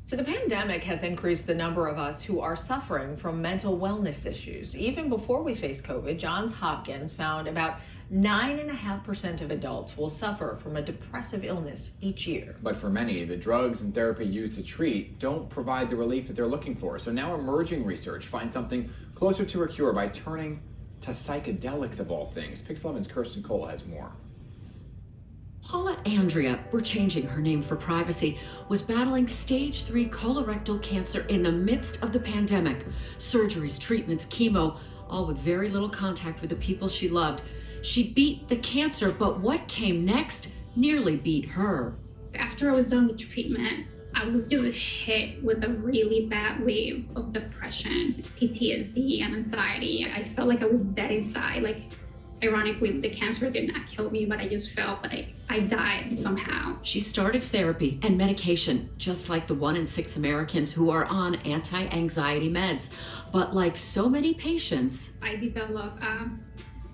So the pandemic has increased the number of us who are suffering from mental wellness issues. Even before we faced COVID, Johns Hopkins found about 9.5% of adults will suffer from a depressive illness each year. But for many, the drugs and therapy used to treat don't provide the relief that they're looking for. So now emerging research finds something closer to a cure by turning to psychedelics of all things. Pix11's Kirsten Cole has more. Paula Andrea, we're changing her name for privacy, was battling stage 3 colorectal cancer in the midst of the pandemic. Surgeries, treatments, chemo, all with very little contact with the people she loved. She beat the cancer, but what came next nearly beat her. After I was done with treatment, I was just hit with a really bad wave of depression, PTSD, and anxiety. I felt like I was dead inside. Ironically, the cancer did not kill me, but I just felt like I died somehow. She started therapy and medication, just like the 1 in 6 Americans who are on anti-anxiety meds. But like so many patients, I developed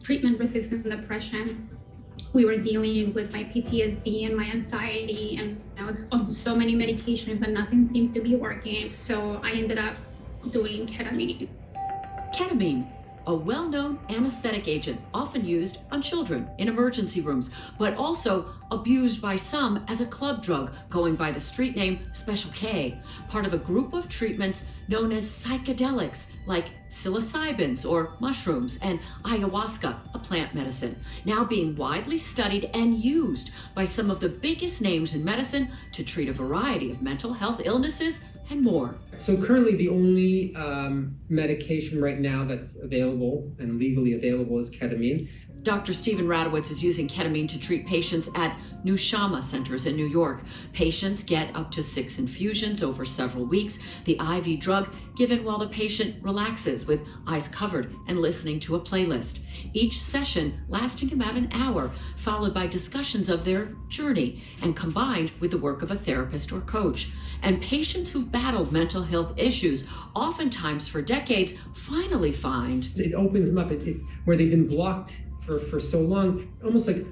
treatment-resistant depression. We were dealing with my PTSD and my anxiety, and I was on so many medications and nothing seemed to be working. So I ended up doing ketamine. Ketamine, a well-known anesthetic agent often used on children in emergency rooms, but also abused by some as a club drug, going by the street name Special K, part of a group of treatments known as psychedelics, like psilocybins or mushrooms, and ayahuasca, a plant medicine, now being widely studied and used by some of the biggest names in medicine to treat a variety of mental health illnesses and more. So currently the only medication right now that's available and legally available is ketamine. Dr. Stephen Radowitz is using ketamine to treat patients at Nushama centers in New York. Patients get up to 6 infusions over several weeks. The IV drug given while the patient relaxes with eyes covered and listening to a playlist. Each session lasting about an hour, followed by discussions of their journey and combined with the work of a therapist or coach. And patients who've battled mental health issues, oftentimes for decades, finally find it opens them up where they've been blocked for so long, almost like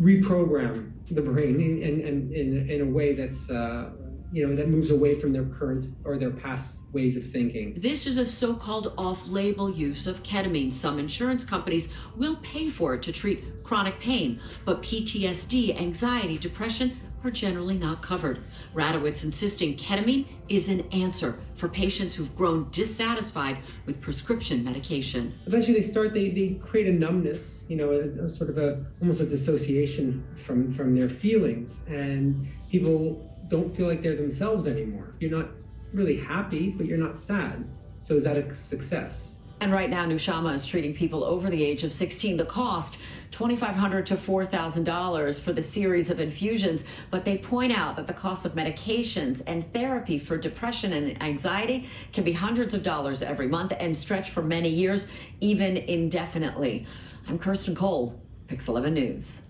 reprogram the brain in a way that's that moves away from their current or their past ways of thinking. This is a so-called off-label use of ketamine. Some insurance companies will pay for it to treat chronic pain, but PTSD, anxiety, depression are generally not covered. Radowitz insisting ketamine is an answer for patients who've grown dissatisfied with prescription medication. Eventually they create a numbness, a sort of almost a dissociation from their feelings, and people don't feel like they're themselves anymore. You're not really happy, but you're not sad. So is that a success? And right now, Nushama is treating people over the age of 16. The cost, $2,500 to $4,000 for the series of infusions. But they point out that the cost of medications and therapy for depression and anxiety can be hundreds of dollars every month and stretch for many years, even indefinitely. I'm Kirsten Cole, Pix11 News.